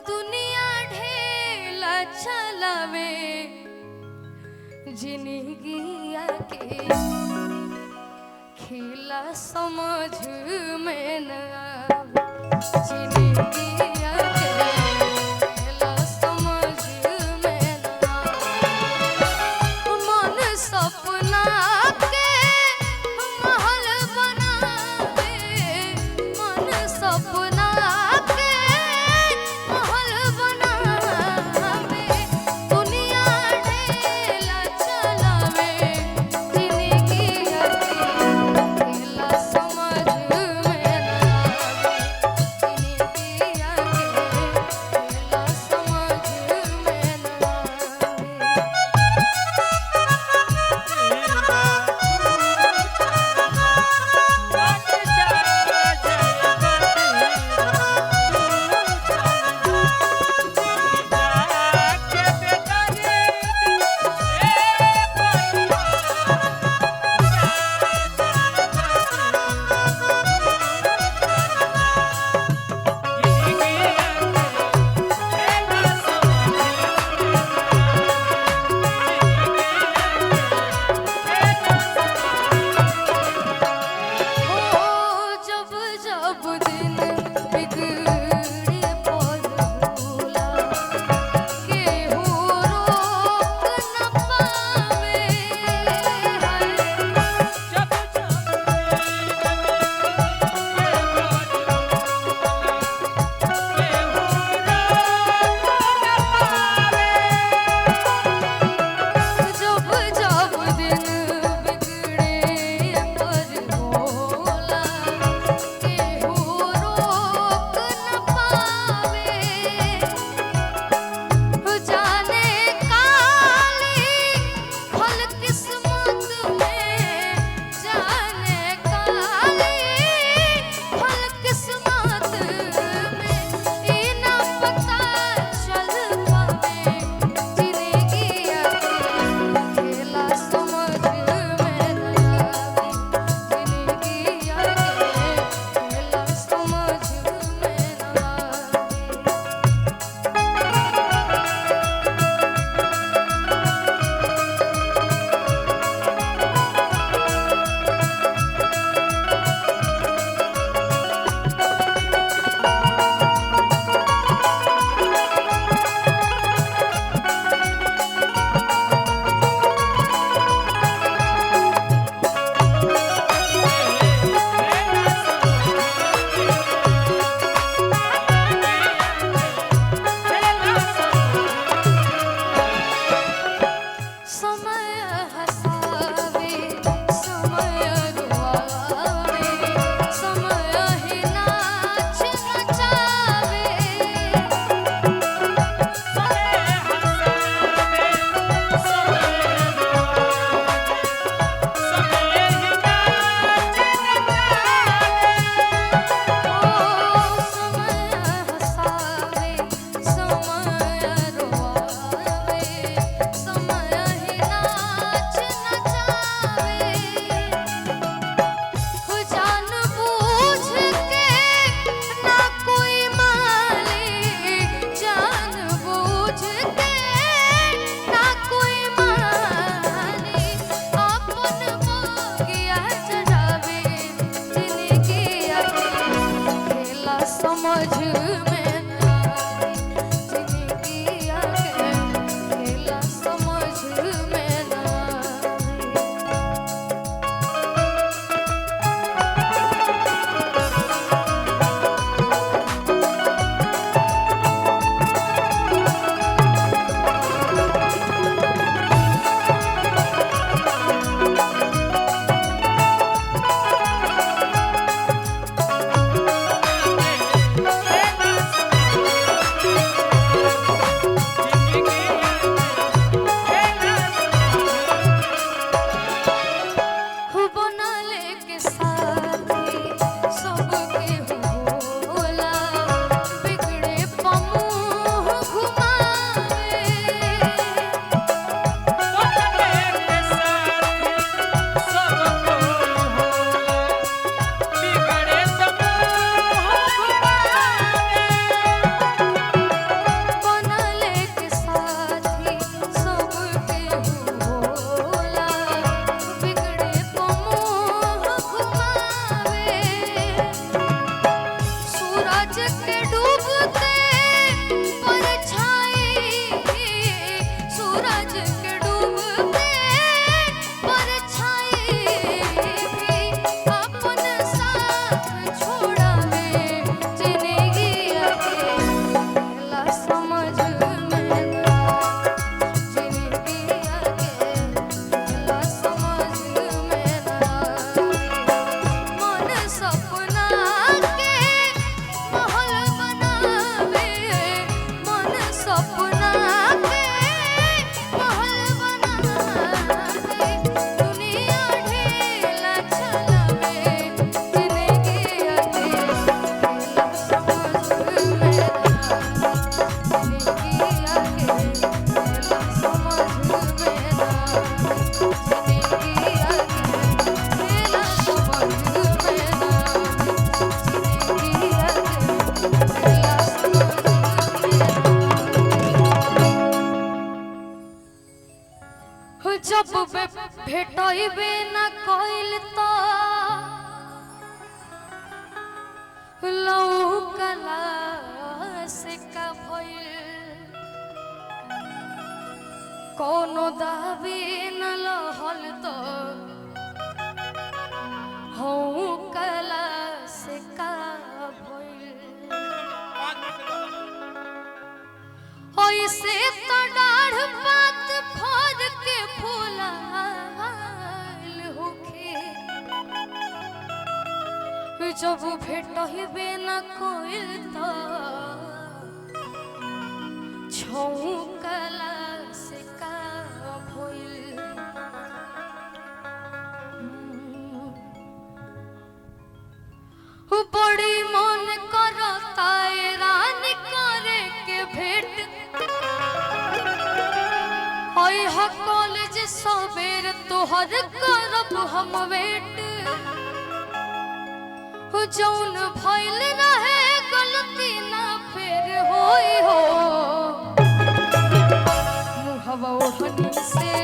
दुनिया ढेला चलावे जिंदगिया के खेला समझ में न आवे जिंदगिया के खेला समझ में न आवे मन सपना के महल बनावे मन सपना भेटइबे न कइल तो लौकला से का भइल कोनो दाबी न लहल तो कला से का भइल ओइसे तो डाढ़ पात फर के फूलाल होखे जब भेटइबे न कइल तो छौकला से का भइल बड़ी मन करता रान करे के भेंट ओह कॉलेज सवेर तोहर करब हम वेट जौन भइल रहे गलती ना फिर होई हो मुहवा ओढ़नी से